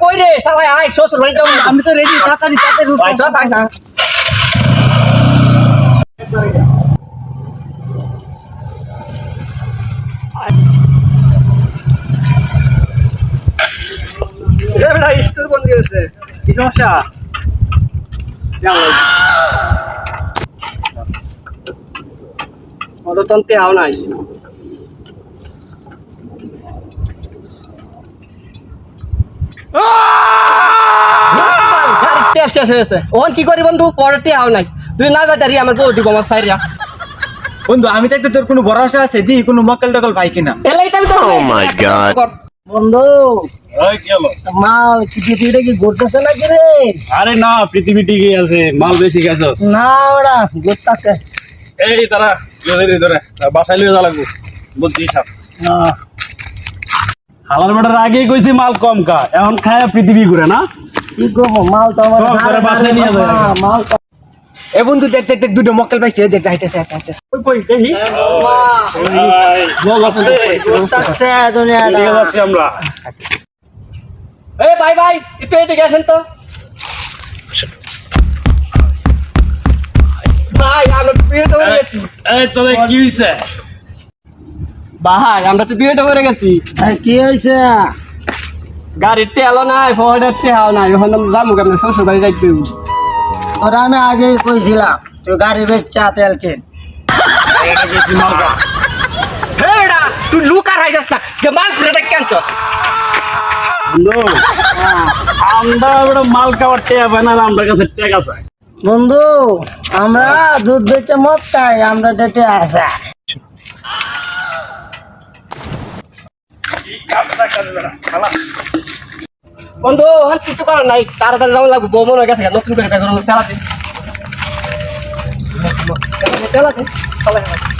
কই রে সবাই আয় শ্বশুর বাড়ি যাও আমি তো রেডি তাড়াতাড়ি ভাই সব ভাই না বেটা স্টোর বন্ধ হয়েছে কি সমস্যা অতন্তে আও নাই গাড়ি তেল শেষ হয়েছে ওখান কি করি বন্ধু পরেতে আও নাই তুই না যাই আমার বউ দিব আমার সাইরিয়া বন্ধু আমি দেখতে তোর কোনো ভরসা আছে দি কোনো মক্কেল টকল পাই কিনা এলাই আমি তো Oh my God. বন্ধু এই কি হলো? মাল পৃথিবীটা কি ঘুরতেছে নাকি রে? আরে না পৃথিবী ঠিকই আছে মাল বেশি খাইছস না ওরা ঘুরতেছে। এই তারা ধরে বাসায় লিয়ে যা লাগবো বুঝছিস সব হালার বেটার আগেই কইছি মাল কম খা এখন খায় পৃথিবী ঘুরে না কি করবো মাল তো আমার সব করে বাসায় নিয়ে যায়। মাল তো এ বন্ধু দেখ দেখ দেখ দুটো মক্কেল পাইছে দেখ যাইতেছে কই কই দেখি লোক আছে ঘুরতেছে দুনিয়াটা। এদিকে যাচ্ছি আমরা এই ভাই ভাই একটু এদিকে আসেন তো ভাই আমরা বিয়েটা করে গেছি এই তোদের কি হইছে ভাই আমরা তো বিয়েটা করে গেছি এই কি হয়েছে? গাড়ির তেলও নাই ফোনের তেহাও নাই এখন যাবো আপনার শ্বশুর বাড়ি যাইতে তোরা আমি আগেই কইছিলাম তুই গাড়ি বেচা তেল কিন। এটা বেশি মাল খা হে বেটা তুই লুকার হাইছস না যে মাল ঘুরে ক্যান্সার বন্ধু আমরা ওটা মাল খাওয়ার টেয়া বানা আমরা কাছে টেক আছে বন্ধু আমরা দুধ বেচে মদ খাই আমরা ডেটে আসা বন্ধু আর কিছু করার নাই তাড়াতাড়ি যাওয়া লাগবে বউ মনে গেছে নতুন করে তেলাতে তেলাতে